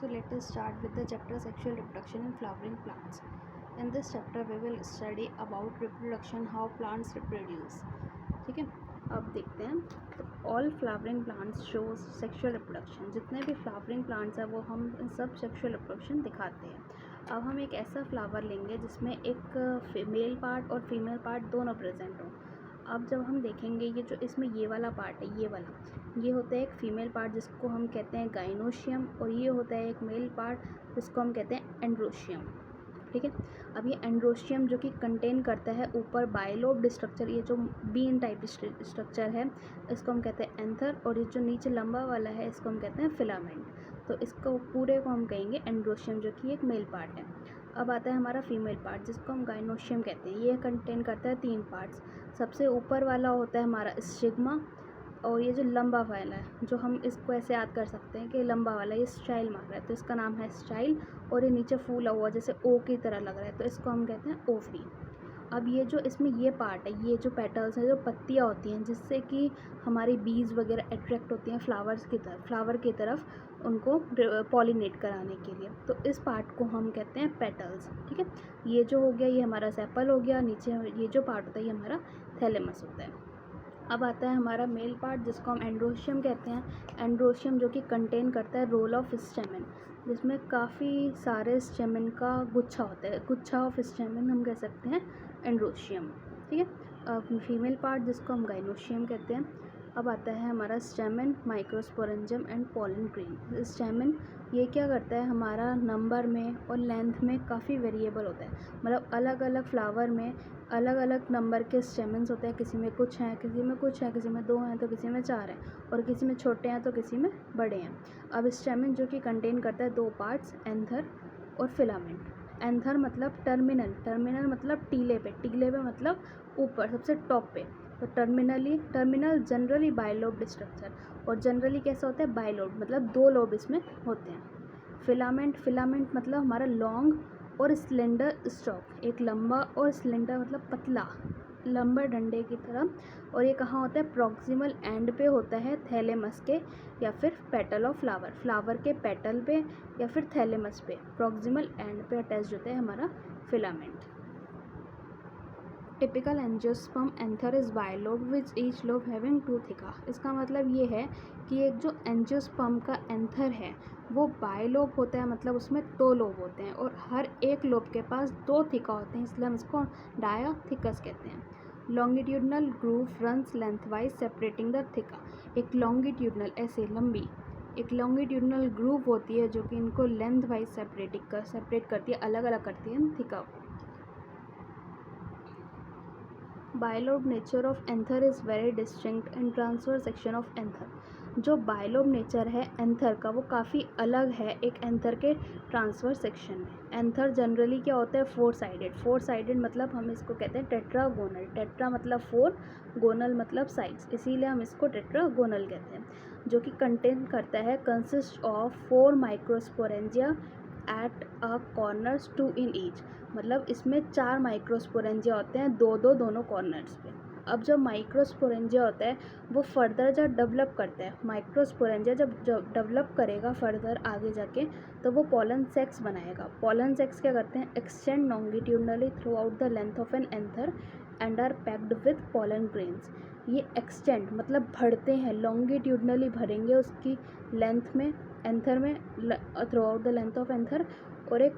So let us start with the chapter sexual reproduction in flowering plants. In this chapter we will study about reproduction, how plants reproduce. ठीक है, अब देखते हैं. All flowering plants shows sexual reproduction. जितने भी flowering plants हैं वो हम सब सेक्शुअल रिप्रोडक्शन दिखाते हैं. अब हम एक ऐसा फ्लावर लेंगे जिसमें एक मेल पार्ट और फीमेल पार्ट दोनों प्रेजेंट हों. अब जब हम देखेंगे ये जो इसमें ये वाला पार्ट है, ये होता है एक फीमेल पार्ट जिसको हम कहते हैं गाइनोशियम, और ये होता है एक मेल पार्ट जिसको हम कहते हैं एंड्रोशियम. ठीक है, अब ये एंड्रोशियम जो कि कंटेन करता है ऊपर बाइलोब्ड स्ट्रक्चर, ये जो बीन टाइप स्ट्रक्चर है इसको हम कहते हैं एंथर, और ये जो नीचे लंबा वाला है इसको हम कहते हैं फिलामेंट. तो इसको पूरे को हम कहेंगे एंड्रोशियम जो कि एक मेल पार्ट है. अब आता है हमारा फीमेल पार्ट जिसको हम गाइनोशियम कहते हैं. ये कंटेन करता है 3 पार्ट्स. सबसे ऊपर वाला होता है हमारा स्टिग्मा, और ये जो लंबा वाला है जो हम इसको ऐसे याद कर सकते हैं कि लंबा वाला ये स्टाइल मार रहा है तो इसका नाम है स्टाइल, और ये नीचे फूला हुआ जैसे ओ की तरह लग रहा है तो इसको हम कहते हैं ओवरी. अब ये जो इसमें ये पार्ट है, ये जो पेटल्स हैं, जो पत्तियाँ होती हैं जिससे कि हमारी बीज वगैरह अट्रैक्ट होती हैं फ्लावर की तरफ उनको पॉलिनेट कराने के लिए, तो इस पार्ट को हम कहते हैं पेटल्स. ठीक है, ये जो हो गया ये हमारा सेपल हो गया. नीचे ये जो पार्ट होता है ये हमारा थैलेमस होता है. अब आता है हमारा मेल पार्ट जिसको हम एंड्रोशियम कहते हैं. एंड्रोशियम जो कि कंटेन करता है रोल ऑफ स्टेमेन, जिसमें काफ़ी सारे स्टेमेन का गुच्छा होता है. गुच्छा ऑफ स्टेमेन हम कह सकते हैं एंड्रोशियम. ठीक है, अब फीमेल पार्ट जिसको हम गाइनोशियम कहते हैं. अब आता है हमारा stamen, microsporangium and pollen grain. Stamen ये क्या करता है, हमारा नंबर में और लेंथ में काफ़ी वेरिएबल होता है. मतलब अलग अलग फ्लावर में अलग अलग नंबर के स्टेमेंस होते हैं. किसी में कुछ हैं, किसी में कुछ है, किसी में 2 हैं तो किसी में 4 हैं, और किसी में छोटे हैं तो किसी में बड़े हैं. अब स्टेमेन जो कि कंटेन करता है 2 पार्ट्स, एंथर और फिलामेंट. एंथर मतलब टर्मिनल मतलब टीले पे मतलब ऊपर सबसे टॉप पे. तो टर्मिनल जनरली बाइलोब्ड स्ट्रक्चर, और जनरली कैसा होता है बाइलोब्ड मतलब 2 लोब इसमें होते हैं. फिलामेंट मतलब हमारा लॉन्ग और स्लेंडर स्टॉक, एक लंबा और स्लेंडर मतलब पतला लंबा डंडे की तरह. और ये कहाँ होता है, प्रॉक्सिमल एंड पे होता है थैलेमस के, या फिर पेटल ऑफ फ्लावर के पेटल पे, या फिर थैलेमस पे प्रॉक्सिमल एंड पे अटैच होता है हमारा filament. Typical angiosperm anther is bilobe which each lobe having 2 थिका. इसका मतलब ये है कि एक जो एंजियोस्पर्म का एंथर है वो बाइलोब होता है, मतलब उसमें 2 लोब होते हैं और हर एक लोब के पास 2 थिका होते हैं, इसलिए हम इसको डायाथिकस कहते हैं. Longitudinal groove runs lengthwise separating the theca. एक लॉन्गिट्यूडनल ऐसे लंबी एक लॉन्गिट्यूडनल ग्रूव होती है जो कि इनको लेंथ वाइज सेपरेट करती है, अलग अलग करती है थिका को. Bilobe nature of anther is very distinct in transverse section of anther. जो बाइलोब नेचर है एंथर का वो काफ़ी अलग है एक एंथर के ट्रांसवर्स सेक्शन में. एंथर जनरली क्या होता है, 4 साइडेड मतलब हम इसको कहते हैं टेट्रागोनल. टेट्रा मतलब 4, गोनल मतलब साइड्स, इसीलिए हम इसको टेट्रागोनल कहते हैं. जो कि कंटेन करता है consist of 4 microsporangia at a corners 2 in each. मतलब इसमें 4 माइक्रोस्पोरेंजिया होते हैं, दोनों कॉर्नर्स पे. अब जब माइक्रोस्पोरेंजिया होता है वो फर्दर जब डेवलप करता है, माइक्रोस्पोरेंजिया जब डेवलप करेगा फर्दर आगे जाके तो वो पॉलन सेक्स बनाएगा. पॉलन सेक्स क्या करते हैं, extend longitudinally throughout the length of an anther and are packed with pollen grains. ये एक्सटेंड मतलब बढ़ते हैं, लॉन्गिट्यूडनली भरेंगे उसकी लेंथ में, एंथर में through out the length of anther, और एक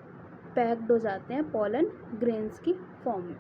पैक्ड हो जाते हैं पॉलन ग्रेन्स की फॉर्म में.